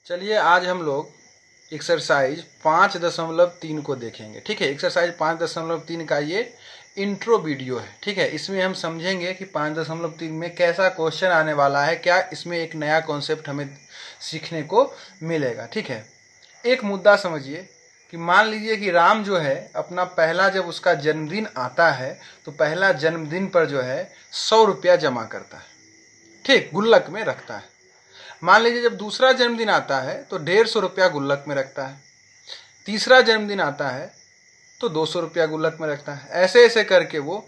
चलिए आज हम लोग एक्सरसाइज 5.3 को देखेंगे। ठीक है, एक्सरसाइज 5.3 का ये इंट्रो वीडियो है। ठीक है, इसमें हम समझेंगे कि 5.3 में कैसा क्वेश्चन आने वाला है, क्या इसमें एक नया कॉन्सेप्ट हमें सीखने को मिलेगा। ठीक है, एक मुद्दा समझिए कि मान लीजिए कि राम जो है अपना पहला जब उसका जन्मदिन आता है तो पहला जन्मदिन पर जो है 100 रुपया जमा करता है। ठीक, गुल्लक में रखता है। मान लीजिए जब दूसरा जन्मदिन आता है तो 150 रुपया गुल्लक में रखता है। तीसरा जन्मदिन आता है तो 200 रुपया गुल्लक में रखता है। ऐसे ऐसे करके वो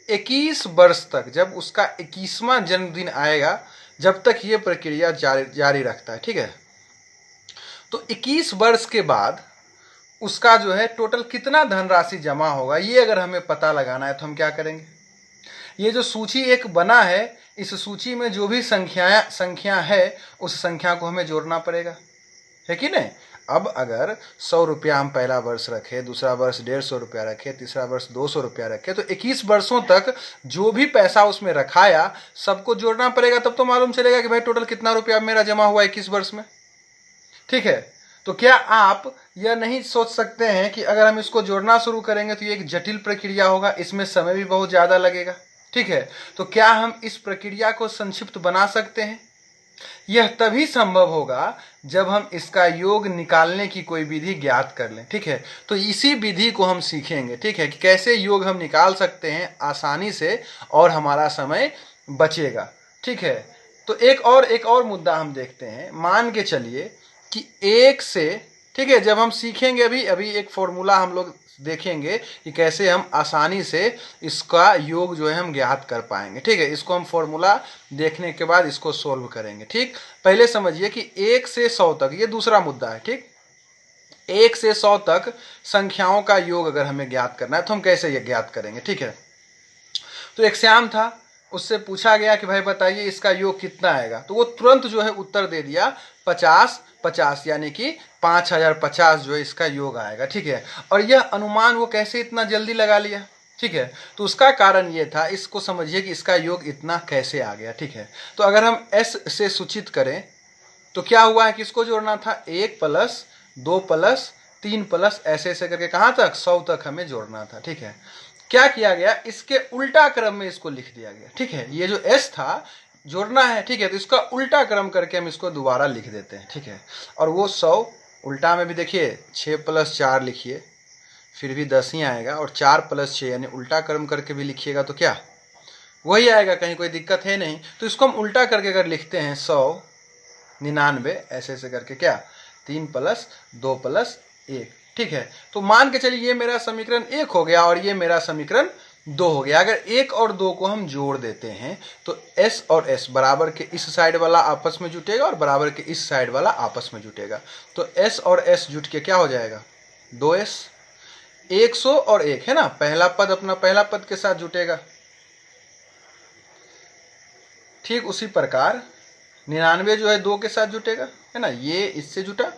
21 वर्ष तक, जब उसका 21वां जन्मदिन आएगा, जब तक ये प्रक्रिया जारी रखता है। ठीक है, तो 21 वर्ष के बाद उसका जो है टोटल कितना धनराशि जमा होगा, ये अगर हमें पता लगाना है तो हम क्या करेंगे। ये जो सूची एक बना है, इस सूची में जो भी संख्या है उस संख्या को हमें जोड़ना पड़ेगा, है कि नहीं। अब अगर 100 रुपया हम पहला वर्ष रखे, दूसरा वर्ष 150 रुपया रखे, तीसरा वर्ष 200 रुपया रखे, तो 21 वर्षों तक जो भी पैसा उसमें रखाया सबको जोड़ना पड़ेगा। तब तो मालूम चलेगा कि भाई टोटल कितना रुपया मेरा जमा हुआ 21 वर्ष में। ठीक है, तो क्या आप यह नहीं सोच सकते हैं कि अगर हम इसको जोड़ना शुरू करेंगे तो ये एक जटिल प्रक्रिया होगा, इसमें समय भी बहुत ज़्यादा लगेगा। ठीक है, तो क्या हम इस प्रक्रिया को संक्षिप्त बना सकते हैं। यह तभी संभव होगा जब हम इसका योग निकालने की कोई विधि ज्ञात कर लें। ठीक है, तो इसी विधि को हम सीखेंगे। ठीक है, कि कैसे योग हम निकाल सकते हैं आसानी से और हमारा समय बचेगा। ठीक है, तो एक और मुद्दा हम देखते हैं। मान के चलिए कि 1 से, ठीक है, जब हम सीखेंगे अभी एक फॉर्मूला हम लोग देखेंगे कि कैसे हम आसानी से इसका योग जो है हम ज्ञात कर पाएंगे। ठीक है, इसको हम फॉर्मूला देखने के बाद इसको सोल्व करेंगे। ठीक, पहले समझिए कि 1 से 100 तक, ये दूसरा मुद्दा है। ठीक, 1 से 100 तक संख्याओं का योग अगर हमें ज्ञात करना है तो हम कैसे ये ज्ञात करेंगे। ठीक है, तो एक श्याम था, उससे पूछा गया कि भाई बताइए इसका योग कितना आएगा, तो वो तुरंत जो है उत्तर दे दिया 50 यानी कि 5050 जो है इसका योग आएगा। ठीक है, और यह अनुमान वो कैसे इतना जल्दी लगा लिया। ठीक है, तो उसका कारण ये था, इसको समझिए कि इसका योग इतना कैसे आ गया। ठीक है, तो अगर हम s से सूचित करें तो क्या हुआ है, किसको जोड़ना था, 1 प्लस 2 प्लस 3 प्लस ऐसे ऐसे करके कहाँ तक, 100 तक हमें जोड़ना था। ठीक है, क्या किया गया, इसके उल्टा क्रम में इसको लिख दिया गया। ठीक है, ये जो s था जोड़ना है, ठीक है, तो इसका उल्टा क्रम करके हम इसको दोबारा लिख देते हैं। ठीक है, और वो 100 उल्टा में भी देखिए 6 प्लस 4 लिखिए, फिर भी 10 ही आएगा, और 4 प्लस 6 यानी उल्टा क्रम करके भी लिखिएगा तो क्या वही आएगा, कहीं कोई दिक्कत है नहीं। तो इसको हम उल्टा करके अगर लिखते हैं 100 99 ऐसे ऐसे करके, क्या 3 प्लस 2 प्लस 1। ठीक है, तो मान के चलिए ये मेरा समीकरण 1 हो गया और ये मेरा समीकरण 2 हो गया। अगर 1 और 2 को हम जोड़ देते हैं तो s और s बराबर के इस साइड वाला आपस में जुटेगा और बराबर के इस साइड वाला आपस में जुटेगा। तो s और s जुट के क्या हो जाएगा, 2s। 100 और 1 है ना, पहला पद अपना पहला पद के साथ जुटेगा। ठीक उसी प्रकार 99 जो है 2 के साथ जुटेगा, है ना, ये इससे जुटा,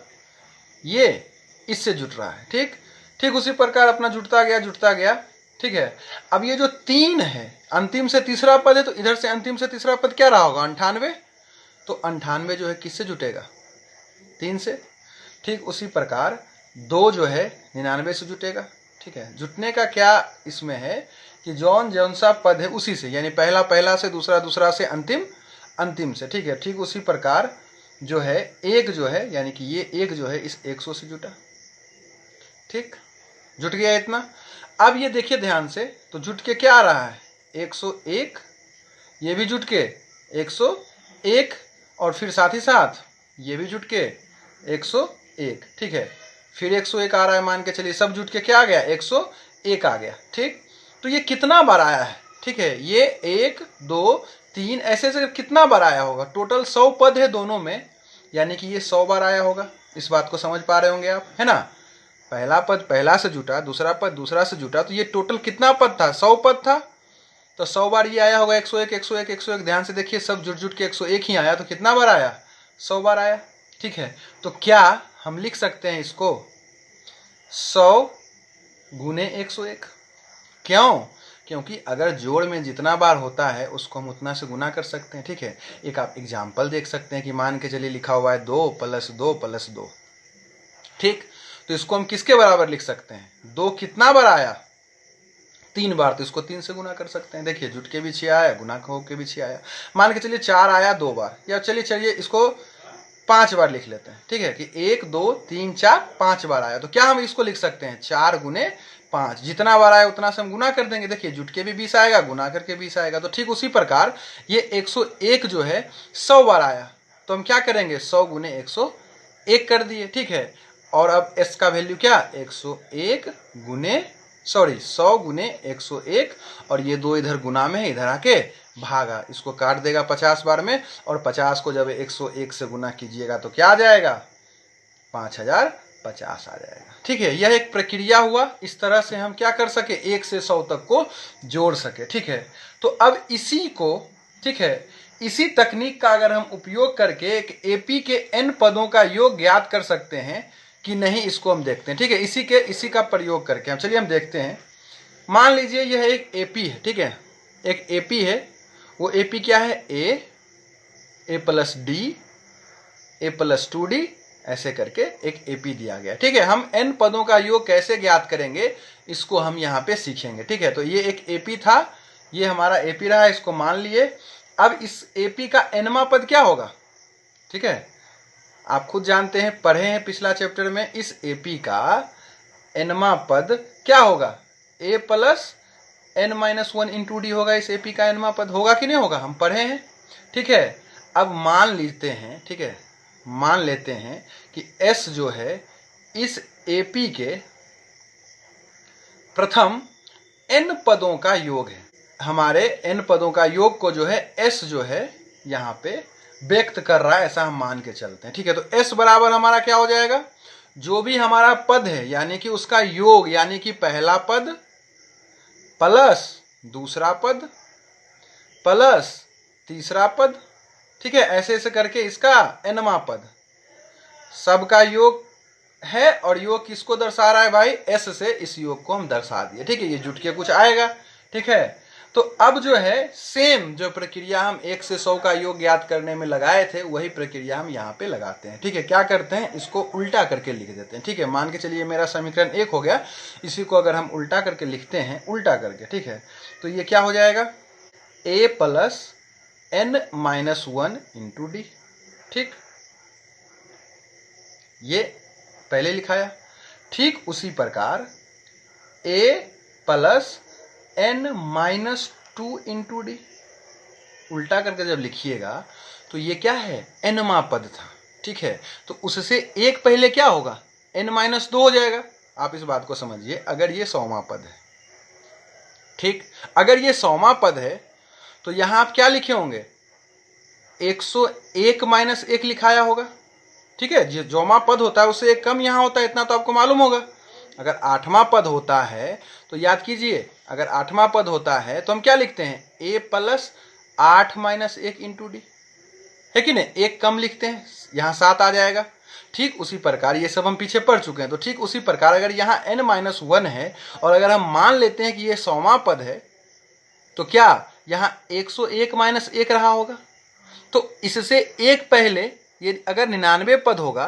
ये इससे जुट रहा है। ठीक, ठीक उसी प्रकार अपना जुटता गया। ठीक है, अब ये जो 3 है, अंतिम से तीसरा पद है, तो इधर से अंतिम से तीसरा पद क्या रहा होगा, 98। तो 98 जो है किससे जुटेगा, 3 से। ठीक उसी प्रकार 2 जो है 99 से जुटेगा। ठीक है, जुटने का क्या इसमें है कि जौन सा पद है उसी से, यानी पहला से, दूसरा से, अंतिम से। ठीक है, ठीक उसी प्रकार जो है 1 जो है, यानी कि ये 1 जो है इस 100 से जुटा। ठीक, जुट गया इतना। अब ये देखिए ध्यान से, तो जुट के क्या आ रहा है, 101, ये भी जुट के 101, और फिर साथ ही साथ ये भी जुट के 101। ठीक है, फिर 101 आ रहा है, मान के चलिए सब जुट के क्या आ गया, 101 आ गया। ठीक, तो ये कितना बार आया है, ठीक है, ये 1 2 3 ऐसे ऐसे कितना बार आया होगा, टोटल 100 पद है दोनों में, यानी कि ये 100 बार आया होगा। इस बात को समझ पा रहे होंगे आप, है ना, पहला पद पहला से जुटा, दूसरा पद दूसरा से जुटा, तो ये टोटल कितना पद था, 100 पद था। तो 100 बार ये आया होगा, 101 101 101, ध्यान से देखिए सब जुट के 101 ही आया, तो कितना बार आया, 100 बार आया। ठीक है, तो क्या हम लिख सकते हैं इसको 100 गुने 101, क्यों, क्योंकि अगर जोड़ में जितना बार होता है उसको हम उतना से गुना कर सकते हैं। ठीक है, एक आप एग्जाम्पल देख सकते हैं कि मान के चलिए लिखा हुआ है 2 + 2 + 2। ठीक, तो इसको हम किसके बराबर लिख सकते हैं? 2 कितना बार आया? 3 बार, तो इसको 3 से गुना कर सकते हैं। देखिए जुट के भी 6 आया, गुना के भी 6 आया। मान के चलिए 4 आया 2 बार, या चलिए इसको 5 बार लिख लेते हैं। ठीक है कि 1 2 3 4 5 बार आया, तो क्या हम इसको लिख सकते हैं? 4 × 5, जितना बार आया उतना से हम गुना कर देंगे। देखिए जुट के भी 20 आएगा, गुना करके 20 आएगा। तो ठीक उसी प्रकार ये 101 जो है 100 बार आया, तो हम क्या करेंगे? 100 × 101 कर दिए। ठीक है, और अब s का वैल्यू क्या? 100 × 101, और ये 2 इधर गुना में है, इधर आके भागा, इसको काट देगा 50 बार में, और 50 को जब 101 से गुना कीजिएगा तो क्या आ जाएगा? 5050 आ जाएगा। ठीक है, यह एक प्रक्रिया हुआ। इस तरह से हम क्या कर सके? 1 से 100 तक को जोड़ सके। ठीक है, तो अब इसी को, ठीक है, इसी तकनीक का अगर हम उपयोग करके एक एपी के n पदों का योग ज्ञात कर सकते हैं कि नहीं, इसको हम देखते हैं। ठीक है, इसी का प्रयोग करके चलिए हम देखते हैं। मान लीजिए यह एक एपी है। ठीक है, एक एपी है। वो एपी क्या है? a + d, a + 2d, ऐसे करके एक एपी दिया गया। ठीक है, हम n पदों का योग कैसे ज्ञात करेंगे इसको हम यहाँ पे सीखेंगे। ठीक है, तो ये एक एपी था, ये हमारा एपी रहा, इसको मान लिए। अब इस एपी का nवां पद क्या होगा? ठीक है, आप खुद जानते हैं, पढ़े हैं पिछला चैप्टर में, इस एपी का nवां पद क्या होगा? a + n - 1 × d होगा। इस एपी का nवां पद होगा कि नहीं होगा? हम पढ़े हैं। ठीक है, अब मान लेते हैं, ठीक है, मान लेते हैं कि s जो है इस एपी के प्रथम n पदों का योग है। हमारे n पदों का योग को जो है s जो है यहाँ पे व्यक्त कर रहा है, ऐसा हम मान के चलते हैं। ठीक है, तो s बराबर हमारा क्या हो जाएगा? जो भी हमारा पद है यानी कि उसका योग, यानी कि पहला पद प्लस दूसरा पद प्लस तीसरा पद। ठीक है, ऐसे ऐसे करके इसका nवां पद सबका योग है, और योग किसको दर्शा रहा है भाई? s से इस योग को हम दर्शा दिए। ठीक है, ये जुट के कुछ आएगा। ठीक है, तो अब जो है सेम जो प्रक्रिया हम 1 से 100 का योग ज्ञात करने में लगाए थे, वही प्रक्रिया हम यहाँ पे लगाते हैं। ठीक है, क्या करते हैं? इसको उल्टा करके लिख देते हैं। ठीक है, मान के चलिए मेरा समीकरण 1 हो गया, इसी को अगर हम उल्टा करके लिखते हैं, उल्टा करके, ठीक है, तो ये क्या हो जाएगा? a + n - 1 × d। ठीक, ये पहले लिखाया। ठीक उसी प्रकार a + n - 2 × d, उल्टा करके जब लिखिएगा तो ये क्या है? nवां पद था। ठीक है, तो उससे एक पहले क्या होगा? n - 2 हो जाएगा। आप इस बात को समझिए, अगर ये 100वां पद है, ठीक, अगर ये 100वां पद है तो यहां आप क्या लिखे होंगे? 101 - 1 लिखाया होगा। ठीक है, जोमा पद होता है उससे एक कम यहाँ होता है, इतना तो आपको मालूम होगा। अगर 8वां पद होता है तो याद कीजिए, अगर 8वां पद होता है तो हम क्या लिखते हैं? a + 8 - 1 × d, है कि नहीं? एक कम लिखते हैं, यहाँ 7 आ जाएगा। ठीक उसी प्रकार ये सब हम पीछे पढ़ चुके हैं। तो ठीक उसी प्रकार अगर यहाँ n - 1 है, और अगर हम मान लेते हैं कि ये 100वां पद है, तो क्या यहाँ 101 - 1 रहा होगा? तो इससे एक पहले ये अगर 99 पद होगा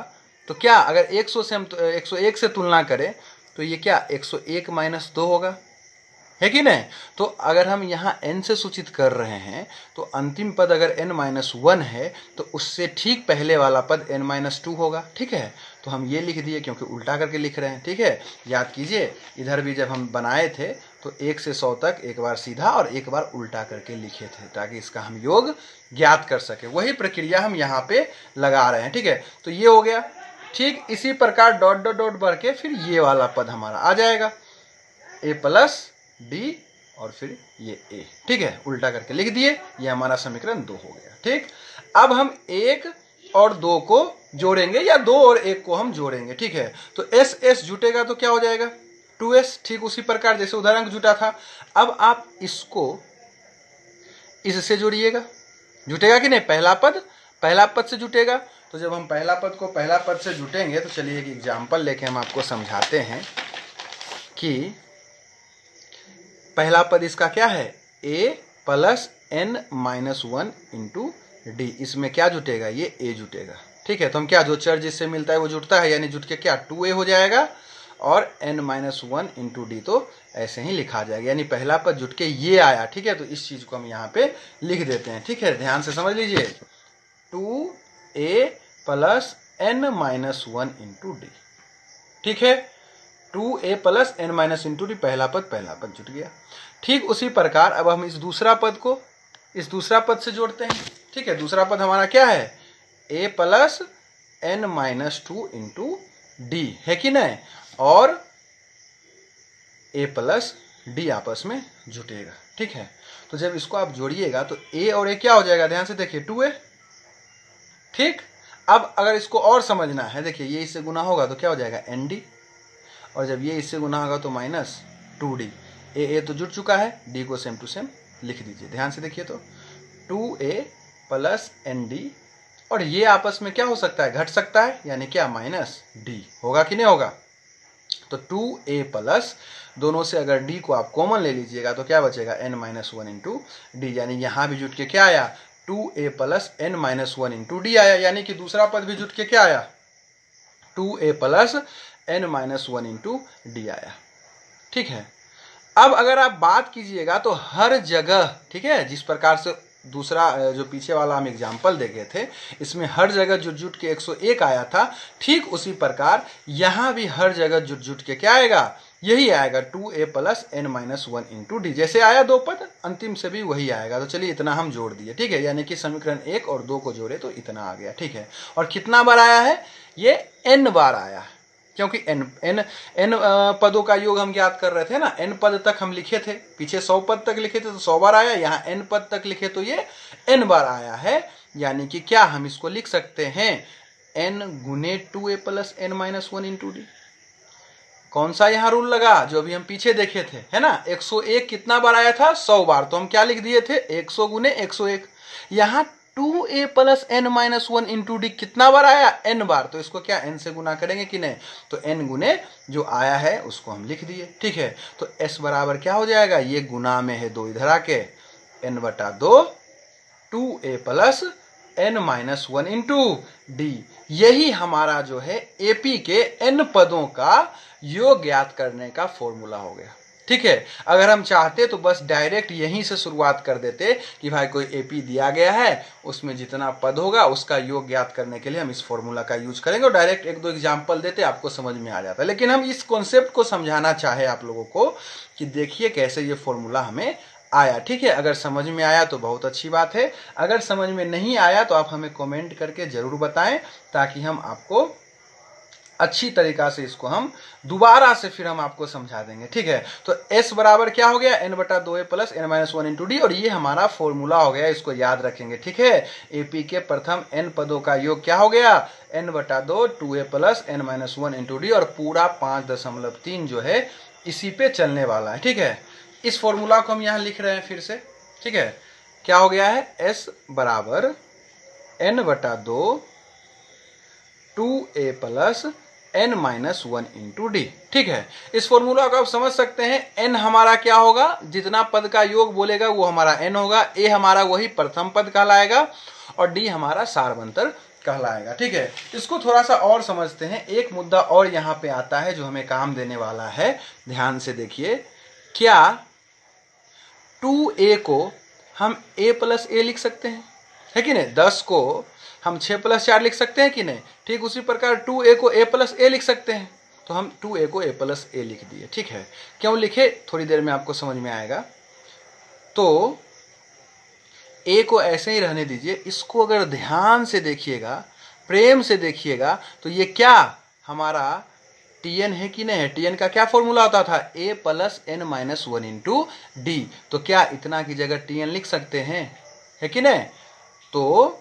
तो क्या, अगर 100 से हम 101 से तुलना करें तो ये क्या 101 - 2 होगा, है कि नहीं? तो अगर हम यहाँ n से सूचित कर रहे हैं तो अंतिम पद अगर n - 1 है तो उससे ठीक पहले वाला पद n - 2 होगा। ठीक है, तो हम ये लिख दिए क्योंकि उल्टा करके लिख रहे हैं। ठीक है, याद कीजिए, इधर भी जब हम बनाए थे तो 1 से 100 तक एक बार सीधा और एक बार उल्टा करके लिखे थे, ताकि इसका हम योग ज्ञात कर सके। वही प्रक्रिया हम यहाँ पे लगा रहे हैं। ठीक है, तो ये हो गया। ठीक इसी प्रकार डॉट डॉट डॉट बढ़ के फिर ये वाला पद हमारा आ जाएगा, a + d और फिर ये a। ठीक है, उल्टा करके लिख दिए, ये हमारा समीकरण 2 हो गया। ठीक, अब हम 1 और 2 को जोड़ेंगे, या 2 और 1 को हम जोड़ेंगे। ठीक है, तो s s जुटेगा तो क्या हो जाएगा? 2s। ठीक उसी प्रकार जैसे उधर अंक जुटा था, अब आप इसको इससे जोड़िएगा, जुटेगा कि नहीं? पहला पद से जुटेगा। तो जब हम पहला पद से जुटेंगे तो चलिए एक एग्जाम्पल लेके हम आपको समझाते हैं कि पहला पद इसका क्या है, a plus n minus 1 into D. इसमें क्या जुटेगा, ये a जुटेगा। ठीक है, तो हम क्या, जो चर जिससे मिलता है वो जुटता है, यानी जुट के क्या 2a हो जाएगा और n माइनस 1 इंटू डी तो ऐसे ही लिखा जाएगा, यानी पहला पद जुट के ये आया। ठीक है, तो इस चीज को हम यहाँ पे लिख देते हैं। ठीक है, ध्यान से समझ लीजिए, 2a plus n minus 1 into D. ठीक है, 2a plus n minus into D, पहला पद जुट गया। ठीक उसी प्रकार अब हम इस दूसरा पद को इस दूसरा पद से जोड़ते हैं। ठीक है, दूसरा पद हमारा क्या है, a plus n minus 2 into D, है कि नहीं, और a प्लस डी आपस में जुटेगा। ठीक है, तो जब इसको आप जोड़िएगा तो a और a क्या हो जाएगा, ध्यान से देखिए 2a। ठीक, अब अगर इसको और समझना है, देखिए ये इससे गुना होगा तो क्या हो जाएगा nd, और जब ये इससे गुना होगा तो माइनस 2d। a तो जुट चुका है, d को सेम टू सेम लिख दीजिए। ध्यान से देखिए तो 2a प्लस nd, और ये आपस में क्या हो सकता है, घट सकता है, यानी क्या माइनस d होगा कि नहीं होगा। तो 2a प्लस, दोनों से अगर d को आप कॉमन ले लीजिएगा तो क्या बचेगा n माइनस 1 इंटू डी, यानी यहाँ भी जुट के क्या आया 2a plus n minus 1 into D आया, यानी कि दूसरा पद भी जुट के क्या आया 2a plus n minus 1 into D आया। ठीक है, अब अगर आप बात कीजिएगा तो हर जगह, ठीक है, जिस प्रकार से दूसरा जो पीछे वाला हम एग्जाम्पल देखे थे, इसमें हर जगह जुट जुट के 101 आया था, ठीक उसी प्रकार यहाँ भी हर जगह जुट जुट के क्या आएगा, यही आएगा 2a plus n minus 1 into D. जैसे आया दो पद, अंतिम से भी वही आएगा। तो चलिए इतना हम जोड़ दिए। ठीक है, यानी कि समीकरण 1 और 2 को जोड़े तो इतना आ गया। ठीक है, और कितना बार आया है, ये n बार आया है, क्योंकि n पदों का योग हम ज्ञात कर रहे थे ना, n पद तक हम लिखे थे, पीछे 100 पद तक लिखे थे तो 100 बार आया, यहाँ n पद तक लिखे तो ये n बार आया है। यानी कि क्या हम इसको लिख सकते हैं n गुने 2a plus n minus 1 into D. कौन सा यहाँ रूल लगा, जो अभी हम पीछे देखे थे, है ना, 101 कितना बार आया था, 100 बार, तो हम क्या लिख दिए थे 100 गुने 101। यहाँ 2a plus n minus 1 into D कितना बार आया, n बार, तो इसको क्या n से गुना करेंगे कि नहीं, तो n गुने जो आया है उसको हम लिख दिए। ठीक है, तो s बराबर क्या हो जाएगा, ये गुना में है 2 इधर आके n बटा 2 2a plus n minus 1 into D. यही हमारा जो है एपी के n पदों का योग ज्ञात करने का फॉर्मूला हो गया। ठीक है, अगर हम चाहते तो बस डायरेक्ट यहीं से शुरुआत कर देते कि भाई कोई एपी दिया गया है, उसमें जितना पद होगा उसका योग ज्ञात करने के लिए हम इस फॉर्मूला का यूज करेंगे, और डायरेक्ट 1-2 एग्जाम्पल देते आपको समझ में आ जाता। लेकिन हम इस कॉन्सेप्ट को समझाना चाहे आप लोगों को कि देखिए कैसे ये फॉर्मूला हमें आया। ठीक है, अगर समझ में आया तो बहुत अच्छी बात है, अगर समझ में नहीं आया तो आप हमें कमेंट करके जरूर बताएं, ताकि हम आपको अच्छी तरीका से इसको हम दोबारा से फिर हम आपको समझा देंगे। ठीक है, तो s बराबर क्या हो गया, n बटा 2a plus n minus 1 into D, और ये हमारा फॉर्मूला हो गया, इसको याद रखेंगे। ठीक है, एपी के प्रथम n पदों का योग क्या हो गया, n बटा 2 2a plus n minus 1 into D, और पूरा 5.3 जो है इसी पे चलने वाला है। ठीक है, इस फॉर्मूला को हम यहाँ लिख रहे हैं फिर से। ठीक है, क्या हो गया है, s बराबर n बटा 2 2a plus n minus 1 into D. ठीक है, इस फॉर्मूला को आप समझ सकते हैं, n हमारा क्या होगा, जितना पद का योग बोलेगा वो हमारा n होगा, a हमारा वही प्रथम पद कहलाएगा, और d हमारा सारवंतर कहलाएगा। ठीक है, इसको थोड़ा सा और समझते हैं। एक मुद्दा और यहाँ पे आता है जो हमें काम देने वाला है, ध्यान से देखिए। क्या 2a को हम a प्लस a लिख सकते हैं, है कि नहीं, 10 को हम 6 प्लस 4 लिख सकते हैं कि नहीं। ठीक उसी प्रकार 2a को a प्लस a लिख सकते हैं, तो हम 2a को a प्लस a लिख दिए। ठीक है, क्यों लिखे थोड़ी देर में आपको समझ में आएगा। तो a को ऐसे ही रहने दीजिए, इसको अगर ध्यान से देखिएगा, प्रेम से देखिएगा, तो ये क्या हमारा tn है कि नहीं है। tn का क्या फॉर्मूला होता था, a plus n minus 1 into D. तो क्या इतना की जगह tn लिख सकते हैं, है कि नहीं। तो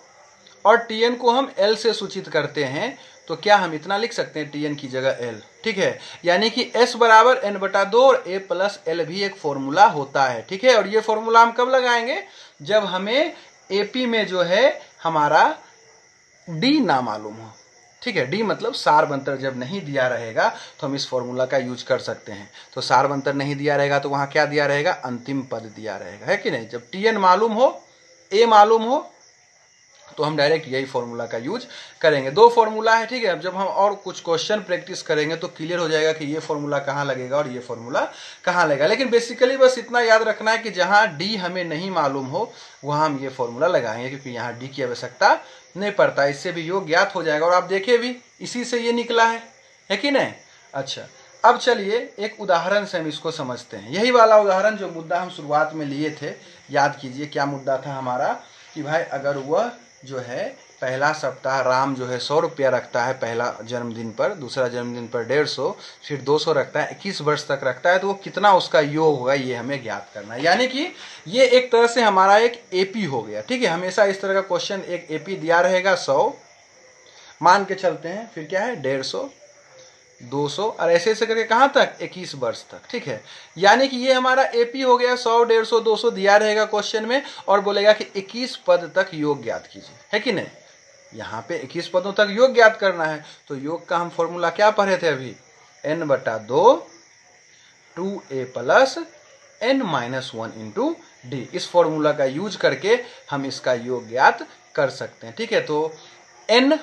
और tn को हम l से सूचित करते हैं, तो क्या हम इतना लिख सकते हैं tn की जगह l। ठीक है, यानी कि s बराबर n बटा 2 और a प्लस l भी एक फॉर्मूला होता है। ठीक है, और ये फॉर्मूला हम कब लगाएंगे, जब हमें एपी में जो है हमारा d ना मालूम हो। ठीक है। डी मतलब सार्वंतर जब नहीं दिया रहेगा तो हम इस फॉर्मूला का यूज कर सकते हैं। तो सार्वंतर नहीं दिया रहेगा तो वहाँ क्या दिया रहेगा, अंतिम पद दिया रहेगा, है कि नहीं। जब Tn मालूम हो, A मालूम हो, तो हम डायरेक्ट यही फॉर्मूला का यूज करेंगे। दो फॉर्मूला है, ठीक है। अब जब हम और कुछ क्वेश्चन प्रैक्टिस करेंगे तो क्लियर हो जाएगा कि ये फॉर्मूला कहाँ लगेगा और ये फॉर्मूला कहाँ लगेगा। लेकिन बेसिकली बस इतना याद रखना है कि जहाँ डी हमें नहीं मालूम हो वहाँ हम ये फॉर्मूला लगाएंगे, क्योंकि यहाँ डी की आवश्यकता नहीं पड़ता। इससे भी योग ज्ञात हो जाएगा। और आप देखिए भी इसी से ये निकला है कि नहीं। अच्छा, अब चलिए एक उदाहरण से हम इसको समझते हैं। यही वाला उदाहरण जो मुद्दा हम शुरुआत में लिए थे, याद कीजिए क्या मुद्दा था हमारा, कि भाई अगर वह जो है पहला सप्ताह राम जो है 100 रुपया रखता है पहला जन्मदिन पर, दूसरा जन्मदिन पर 150, फिर 200 रखता है, 21 वर्ष तक रखता है, तो वो कितना उसका योग होगा ये हमें ज्ञात करना है। यानी कि ये एक तरह से हमारा एक एपी हो गया, ठीक है। हमेशा इस तरह का क्वेश्चन एक एपी दिया रहेगा 100 मान के चलते हैं, फिर क्या है 150, 200 और ऐसे ऐसे करके कहाँ तक 21 वर्ष तक, ठीक है। यानी कि ये हमारा एपी हो गया। 100, 150, 200 दिया रहेगा क्वेश्चन में और बोलेगा कि 21 पद तक योग ज्ञात कीजिए, है कि नहीं। यहाँ पे 21 पदों तक योग ज्ञात करना है। तो योग का हम फॉर्मूला क्या पढ़े थे अभी, n/2 2a plus n-1 into D. इस फॉर्मूला का यूज करके हम इसका योग ज्ञात कर सकते हैं, ठीक है। तो n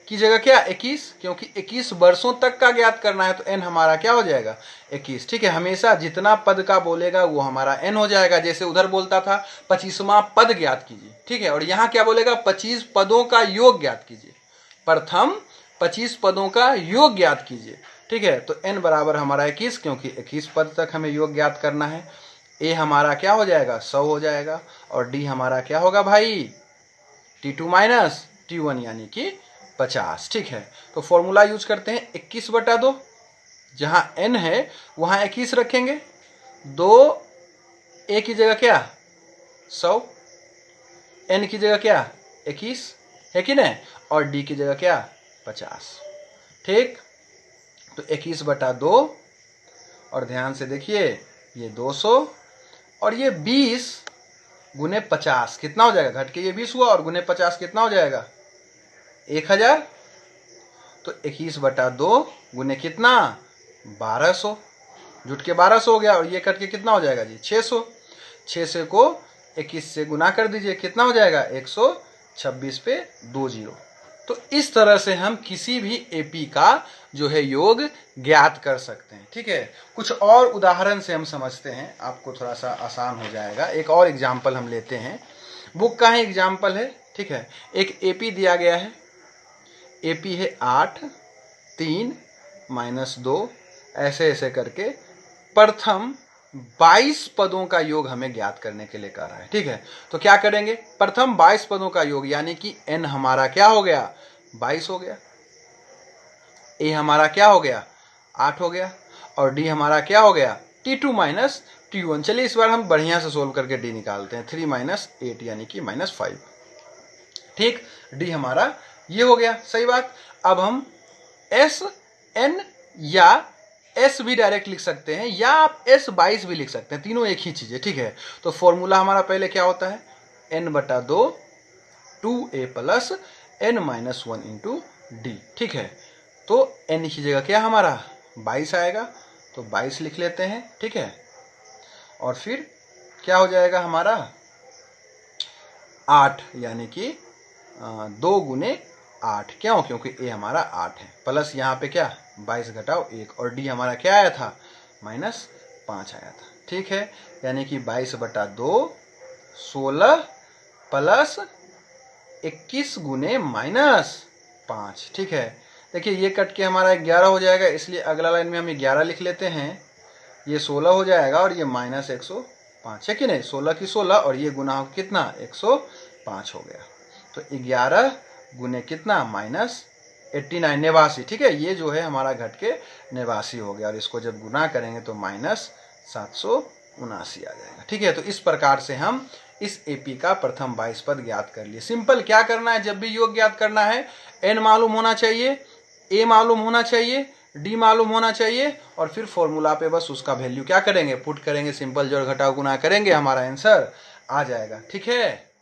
की जगह क्या 21, क्योंकि 21 वर्षों तक का ज्ञात करना है, तो n हमारा क्या हो जाएगा 21, ठीक है। हमेशा जितना पद का बोलेगा वो हमारा n हो जाएगा। जैसे उधर बोलता था 25वां पद ज्ञात कीजिए, ठीक है, और यहाँ क्या बोलेगा 25 पदों का योग ज्ञात कीजिए, प्रथम 25 पदों का योग ज्ञात कीजिए, ठीक है। तो n बराबर हमारा 21, क्योंकि 21 पद तक हमें योग ज्ञात करना है। a हमारा क्या हो जाएगा 100 हो जाएगा, और d हमारा क्या होगा भाई T2 माइनस T1 यानी कि 50, ठीक है। तो फॉर्मूला यूज करते हैं 21/2, जहां n है वहां 21 रखेंगे, 2 a की जगह क्या 100, n की जगह क्या 21, है कि नहीं, और d की जगह क्या 50, ठीक। तो 21/2 और ध्यान से देखिए ये 200 और ये 20 गुने 50 कितना हो जाएगा, घट के ये 20 हुआ और गुने 50 कितना हो जाएगा 1000। तो 21/2 गुने कितना 1200, जुट के 1200 हो गया, और ये कट के कितना हो जाएगा जी 600। 600 को 21 से गुना कर दीजिए, कितना हो जाएगा 126 पे 2 0। तो इस तरह से हम किसी भी एपी का जो है योग ज्ञात कर सकते हैं, ठीक है। कुछ और उदाहरण से हम समझते हैं, आपको थोड़ा सा आसान हो जाएगा। एक और एग्जाम्पल हम लेते हैं, बुक का ही एग्जाम्पल है, ठीक है। एक एपी दिया गया है, एपी है 8, 3 - 2 ऐसे ऐसे करके प्रथम 22 पदों का योग हमें ज्ञात करने के लिए कह रहा है, ठीक है। तो क्या करेंगे, प्रथम 22 पदों का योग, यानी कि n हमारा क्या हो गया 22 हो गया, a हमारा क्या हो गया 8 हो गया, और d हमारा क्या हो गया T2 माइनस T1। चलिए इस बार हम बढ़िया से सोल्व करके d निकालते हैं, 3 - 8 यानी कि -5, ठीक। d हमारा ये हो गया, सही बात। अब हम s n या s भी डायरेक्ट लिख सकते हैं, या आप s22 भी लिख सकते हैं, तीनों एक ही चीज है, ठीक है। तो फॉर्मूला हमारा पहले क्या होता है n/2 2a plus n-1 into D, ठीक है। तो n की जगह क्या हमारा 22 आएगा, तो 22 लिख लेते हैं, ठीक है। और फिर क्या हो जाएगा हमारा 8, यानी कि 2 गुने 8, क्यों, क्योंकि a हमारा 8 है, प्लस यहाँ पे क्या 22 घटाओ 1, और d हमारा क्या आया था -5 आया था, ठीक है। यानी कि 22/2 16 प्लस 21 गुने -5, ठीक है। देखिए ये कट के हमारा 11 हो जाएगा, इसलिए अगला लाइन में हम 11 लिख लेते हैं, ये 16 हो जाएगा और ये -105, है कि नहीं। 16 की 16 और ये गुना हो कितना 105 हो गया, तो 11 गुने कितना -89 89, ठीक है। ये जो है हमारा घट के 89 हो गया, और इसको जब गुना करेंगे तो -779 आ जाएगा, ठीक है। तो इस प्रकार से हम इस एपी का प्रथम 22 पद ज्ञात कर लिए। सिंपल क्या करना है, जब भी योग ज्ञात करना है n मालूम होना चाहिए, a मालूम होना चाहिए, d मालूम होना चाहिए, और फिर फॉर्मूला पे बस उसका वैल्यू क्या करेंगे पुट करेंगे, सिंपल जोड़ घटाव गुना करेंगे, हमारा आंसर आ जाएगा, ठीक है।